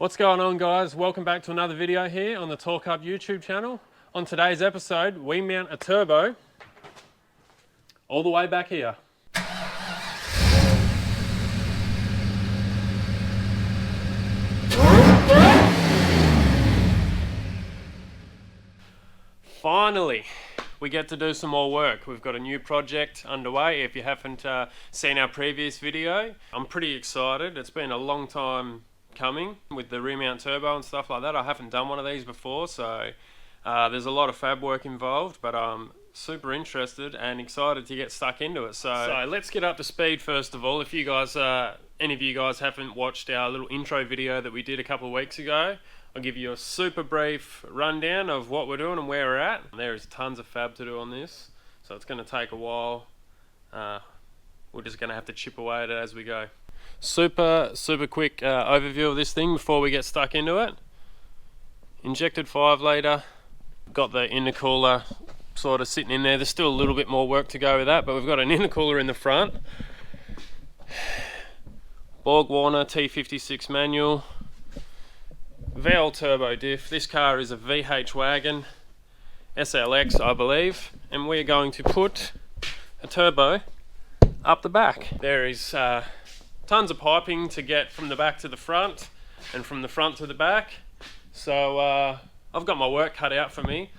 What's going on, guys? Welcome back to another video here on the Torq YouTube channel. On today's episode, we mount a turbo all the way back here. Finally, we get to do some more work. We've got a new project underway. If you haven't seen our previous video, I'm pretty excited. It's been a long time coming with the remount turbo and stuff like that. I haven't done one of these before, so there's a lot of fab work involved, but I'm super interested and excited to get stuck into it. So let's get up to speed first of all. If you guys, any of you guys haven't watched our little intro video that we did a couple of weeks ago, I'll give you a super brief rundown of what we're doing and where we're at. There is tons of fab to do on this, so it's going to take a while. We're just going to have to chip away at it as we go. Super quick overview of this thing before we get stuck into it. Injected 5 litre, got the intercooler sort of sitting in there. There's still a little bit more work to go with that, but we've got an intercooler in the front. Borg-Warner T56 manual. VL turbo diff. This car is a VH Wagon SLX, I believe, and we're going to put a turbo up the back. There is tons of piping to get from the back to the front and from the front to the back, so I've got my work cut out for me.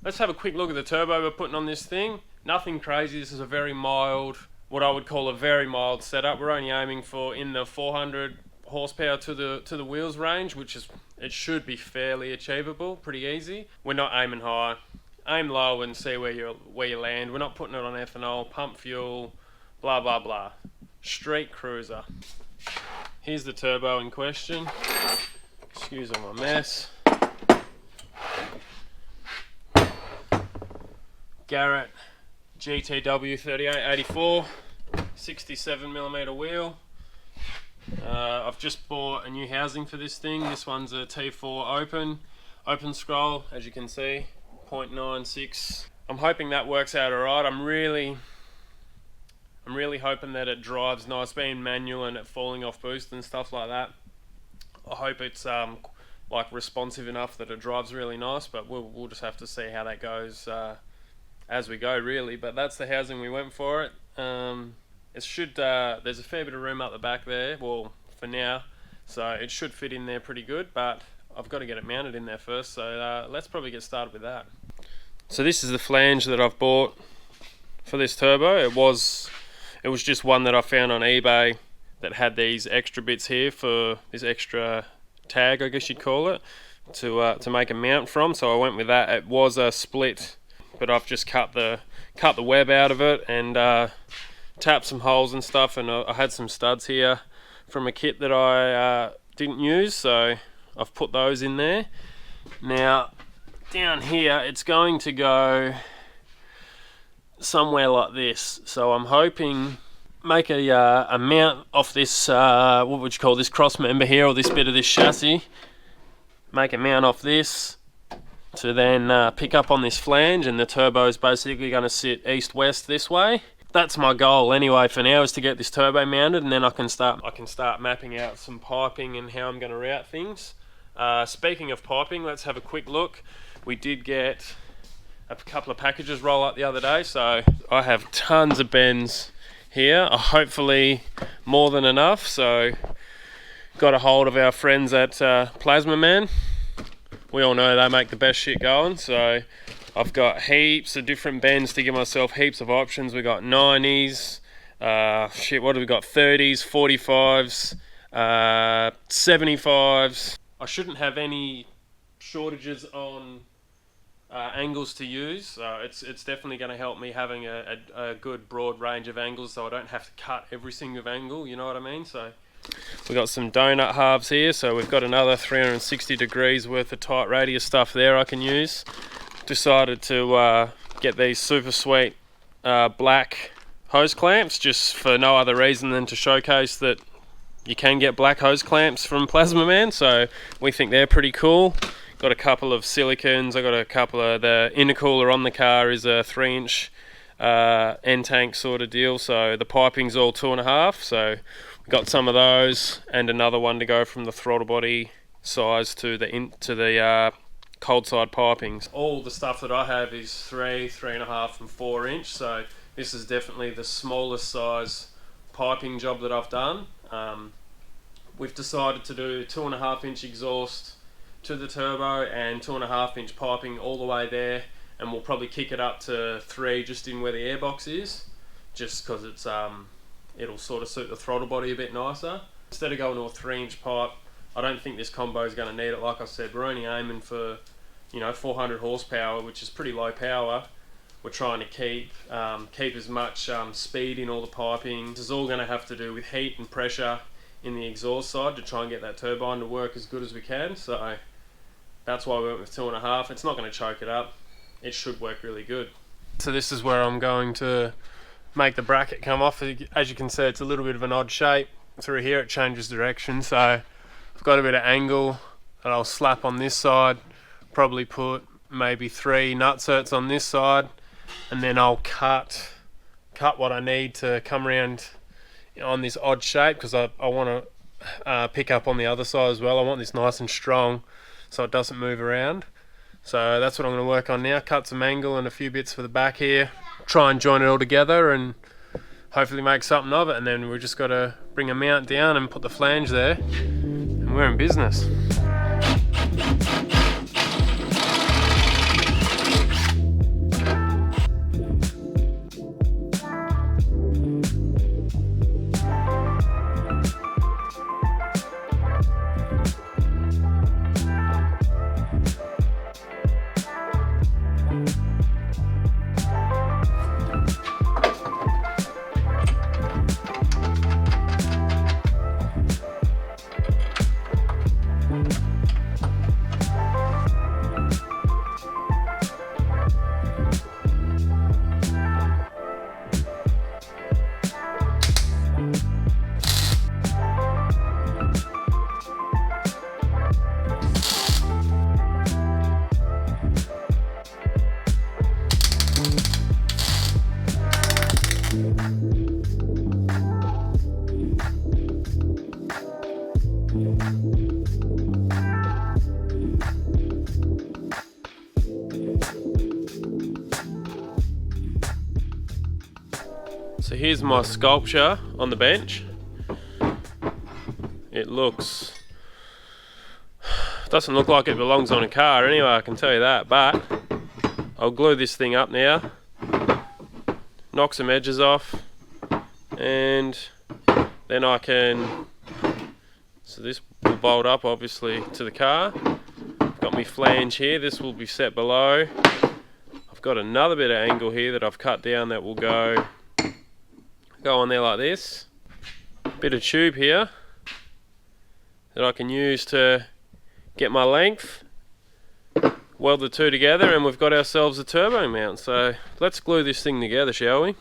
Let's have a quick look at the turbo we're putting on this thing. Nothing crazy. This is a very mild, what I would call a very mild setup. We're only aiming for in the 400 horsepower to the wheels range, which is, it should be fairly achievable, pretty easy. We're not aiming high. Aim low and see where you land. We're not putting it on ethanol, pump fuel, blah blah blah. Street cruiser. Here's the turbo in question. Excuse all my mess. Garrett GTW3884 67mm wheel. I've just bought a new housing for this thing. This one's a T4 open scroll, as you can see, 0.96. I'm hoping that works out alright. I'm really hoping that it drives nice, being manual and it falling off boost and stuff like that. I hope it's like responsive enough that it drives really nice, but we'll just have to see how that goes as we go, really. But that's the housing we went for it. It should, there's a fair bit of room up the back there, well, for now, so it should fit in there pretty good, but I've got to get it mounted in there first, so let's probably get started with that. So this is the flange that I've bought for this turbo. It was just one that I found on eBay that had these extra bits here for this extra tag, I guess you'd call it, to make a mount from, so I went with that. It was a split, but I've just cut the web out of it and tapped some holes and stuff, and I had some studs here from a kit that I didn't use, so I've put those in there. Now down here it's going to go somewhere like this, so I'm hoping make a mount off this what would you call this cross member here, or this bit of this chassis, make a mount off this to then pick up on this flange, and the turbo is basically going to sit east-west this way. That's my goal anyway for now, is to get this turbo mounted, and then I can start mapping out some piping and how I'm going to route things. Speaking of piping, let's have a quick look. We did get a couple of packages roll up the other day, so I have tons of bends here, hopefully more than enough. So got a hold of our friends at Plasma Man. We all know they make the best shit going, so I've got heaps of different bends to give myself heaps of options. We got 90s, what do we got, 30s, 45s, 75s. I shouldn't have any shortages on angles to use, so it's definitely going to help me having a good broad range of angles, so I don't have to cut every single angle, you know what I mean? So we've got some donut halves here, so we've got another 360 degrees worth of tight radius stuff there I can use. Decided to get these super sweet black hose clamps, just for no other reason than to showcase that you can get black hose clamps from Plasma Man, so we think they're pretty cool. Got a couple of silicons. I got a couple of, the intercooler on the car is a 3-inch end tank sort of deal, so the piping's all 2.5, so we got some of those and another one to go from the throttle body size to the cold side pipings. All the stuff that I have is 3, 3.5 and 4 inch, so this is definitely the smallest size piping job that I've done. We've decided to do 2.5 inch exhaust to the turbo and 2.5 inch piping all the way there, and we'll probably kick it up to 3 just in where the airbox is, just because it's it'll sort of suit the throttle body a bit nicer. Instead of going to a 3 inch pipe, I don't think this combo is going to need it. Like I said, we're only aiming for, you know, 400 horsepower, which is pretty low power. We're trying to keep as much speed in all the piping. This is all going to have to do with heat and pressure in the exhaust side to try and get that turbine to work as good as we can. So that's why we went with 2.5. It's not going to choke it up. It should work really good. So this is where I'm going to make the bracket come off. As you can see, it's a little bit of an odd shape. Through here it changes direction, so I've got a bit of angle that I'll slap on this side, probably put maybe 3 nutserts on this side, and then I'll cut what I need to come around on this odd shape, because I want to pick up on the other side as well. I want this nice and strong so it doesn't move around. So that's what I'm going to work on now. Cut some angle and a few bits for the back here, try and join it all together and hopefully make something of it, and then we've just got to bring a mount down and put the flange there, and we're in business. So here's my sculpture on the bench. It doesn't look like it belongs on a car anyway, I can tell you that, but I'll glue this thing up now, knock some edges off, and then I can, so this will bolt up obviously to the car. I've got my flange here, this will be set below. I've got another bit of angle here that I've cut down that will go on there like this. Bit of tube here that I can use to get my length, weld the two together, and we've got ourselves a turbo mount. So let's glue this thing together, shall we?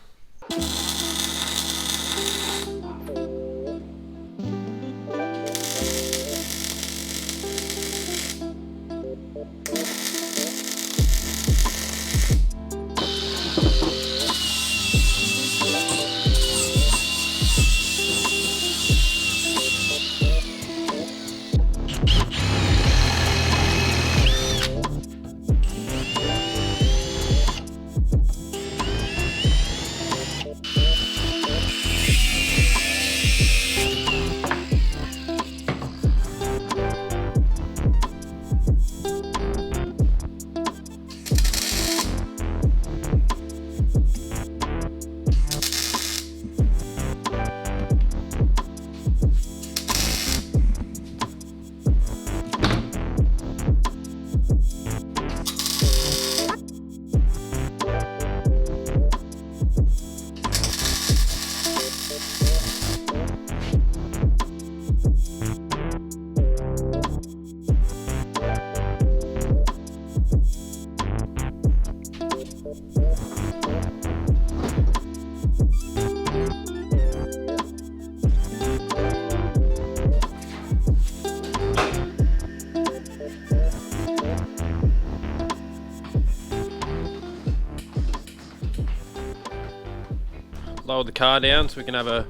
Lowered the car down so we can have a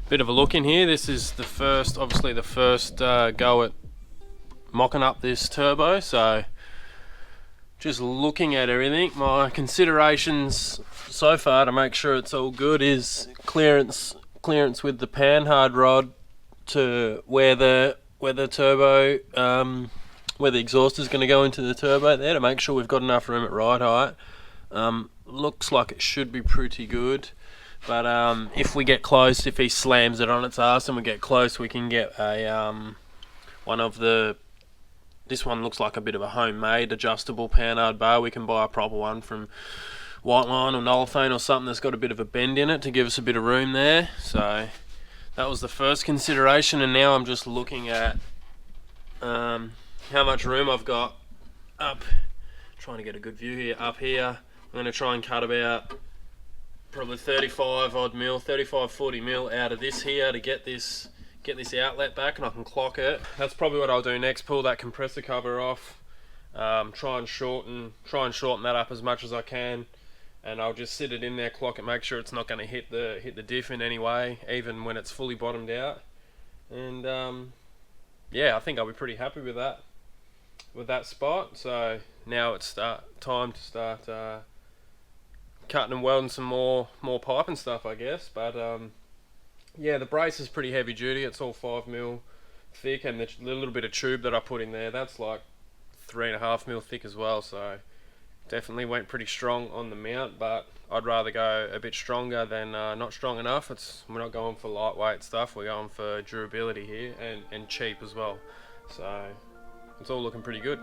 bit of a look in here. This is the first, obviously the first go at mocking up this turbo, so just looking at everything. My considerations so far to make sure it's all good is clearance with the panhard rod to where the turbo where the exhaust is going to go into the turbo there, to make sure we've got enough room at ride height. Looks like it should be pretty good, but if we get close, if he slams it on its ass and we get close, we can get a this one looks like a bit of a homemade adjustable panhard bar. We can buy a proper one from White Line or Nolafane or something that's got a bit of a bend in it to give us a bit of room there. So that was the first consideration, and now I'm just looking at how much room I've got up, trying to get a good view here, up here. I'm going to try and cut about probably 35 odd mil, 35-40 mil out of this here to get this outlet back, and I can clock it. That's probably what I'll do next, pull that compressor cover off, try and shorten that up as much as I can, and I'll just sit it in there, clock it, make sure it's not going to hit the diff in any way, even when it's fully bottomed out. And yeah, I think I'll be pretty happy with that spot. So now it's time to start cutting and welding some more pipe and stuff, I guess. But yeah, the brace is pretty heavy duty. It's all 5 mil thick, and the little bit of tube that I put in there, that's like 3.5 mil thick as well. So definitely went pretty strong on the mount, but I'd rather go a bit stronger than not strong enough. We're not going for lightweight stuff, we're going for durability here, and cheap as well. So it's all looking pretty good.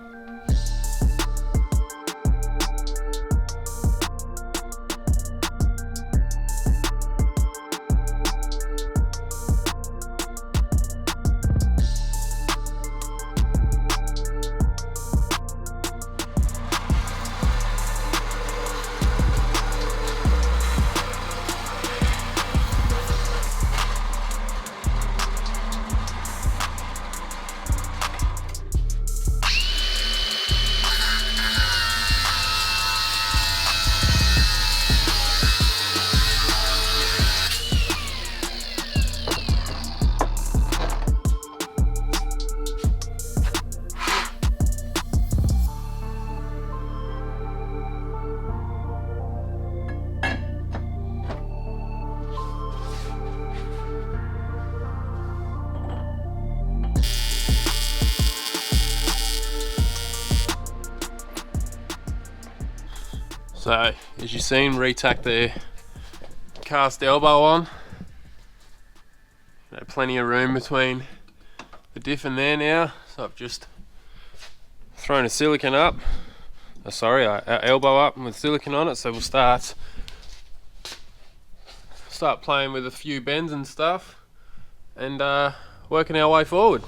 So, as you've seen, retack the cast elbow on. Plenty of room between the diff and there now. So I've just thrown a silicone up. Our elbow up with silicone on it. So we'll start playing with a few bends and stuff, and working our way forward.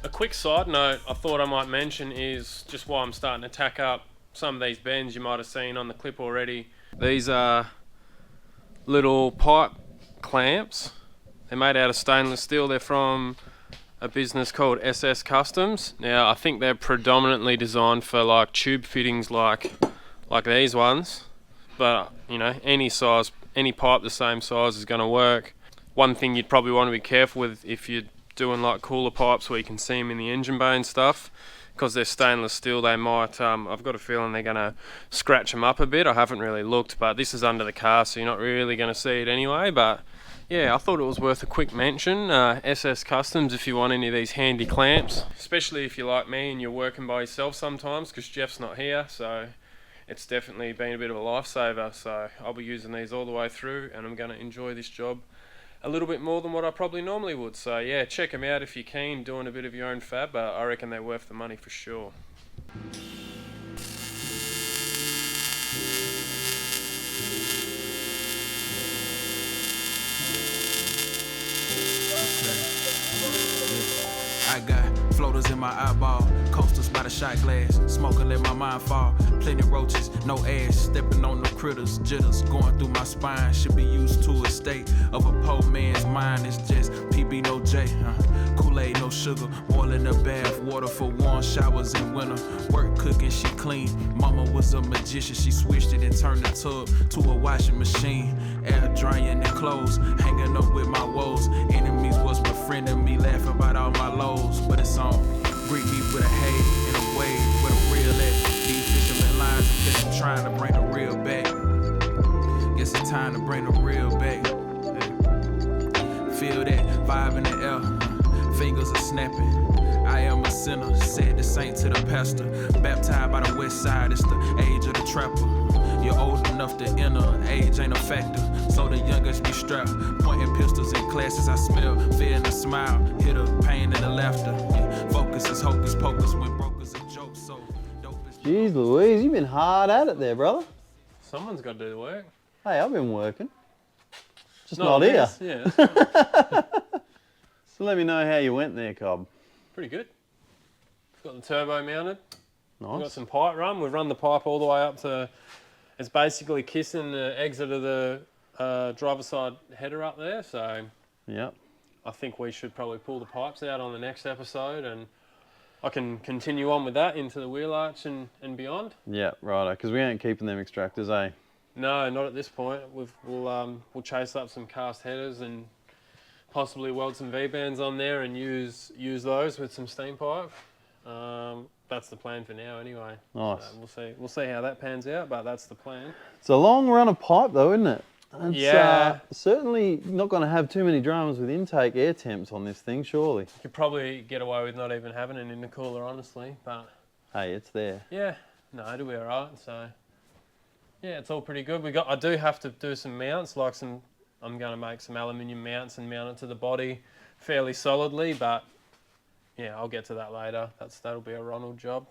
A quick side note I thought I might mention is just why I'm starting to tack up some of these bends. You might have seen on the clip already. These are little pipe clamps. They're made out of stainless steel. They're from a business called SS Customs. Now I think they're predominantly designed for like tube fittings like these ones, but you know, any size, any pipe the same size is going to work. One thing you'd probably want to be careful with if you're doing like cooler pipes where you can see them in the engine bay and stuff, because they're stainless steel, they might I've got a feeling they're going to scratch them up a bit. I haven't really looked, but this is under the car, so you're not really going to see it anyway. But yeah, I thought it was worth a quick mention. SS Customs, if you want any of these handy clamps, especially if you're like me and you're working by yourself sometimes, because Jeff's not here, so it's definitely been a bit of a lifesaver. So I'll be using these all the way through, and I'm going to enjoy this job a little bit more than what I probably normally would. So yeah, check them out if you're keen, doing a bit of your own fab. I reckon they're worth the money for sure. I got floaters in my eyeball, coasters by the shot glass, smoking let my mind fall. Plenty roaches, no ash, stepping on the critters, jitters going through my spine. Should be used to a state of a poor man's mind. It's just PB no J, Kool-Aid no sugar, boiling the bath water for warm showers in winter. Work cooking, she clean. Mama was a magician, she switched it and turned the tub to a washing machine. Air drying and clothes, hanging up with my woes. Enemies was befriending me, laughing about all my lows. But it's on, greet me with a hey and a wave, with a real at. These fisherman lines, I guess I'm trying to bring the real back. Guess it's time to bring the real back. Hey. Feel that vibe in the air, fingers are snapping. I am a sinner, said the saint to the pastor. Baptized by the west side, it's the age of the trapper. You're old enough to enter, age ain't a factor. So the youngest be strapped, pointing pistols in classes. I smell fear in the smile, hit a pain in the laughter. Yeah, focus is hocus pocus when brokers a joke. So dope is. Jeez Louise, you've been hard at it there, brother. Someone's got to do the work. Hey, I've been working. Just not here. Yeah. That's right. So let me know how you went there, Cobb. Pretty good. Got the turbo mounted. Nice. We've got some pipe run. We've run the pipe all the way up to, it's basically kissing the exit of the driver's side header up there. So Yep. I think we should probably pull the pipes out on the next episode, and I can continue on with that into the wheel arch and beyond. Yeah, righto, because we ain't keeping them extractors, eh? No, not at this point. We'll chase up some cast headers and possibly weld some V-bands on there and use those with some steam pipe. That's the plan for now, anyway. Nice. So we'll see how that pans out, but that's the plan. It's a long run of pipe, though, isn't it? It's, yeah. Certainly not going to have too many drums with intake air temps on this thing, surely. You could probably get away with not even having an intercooler, honestly, but Hey, it's there. yeah, no, it'll be all right. So yeah, it's all pretty good. I do have to do some mounts, I'm going to make some aluminium mounts and mount it to the body fairly solidly, but yeah, I'll get to that later. That'll be a Ronald job.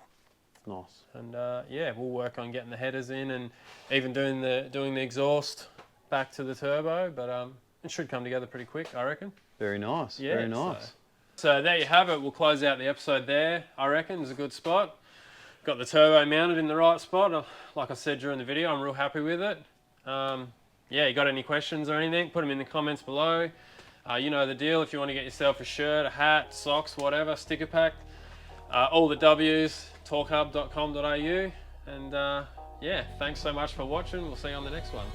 Nice. And yeah, we'll work on getting the headers in and even doing the exhaust back to the turbo, but it should come together pretty quick, I reckon. Very nice. Yeah, very nice. So there you have it. We'll close out the episode there, I reckon. It's a good spot. Got the turbo mounted in the right spot. Like I said during the video, I'm real happy with it. Yeah, you got any questions or anything, put them in the comments below. You know the deal. If you want to get yourself a shirt, a hat, socks, whatever, sticker pack, all the W's, torqhub.com.au. And yeah, thanks so much for watching. We'll see you on the next one.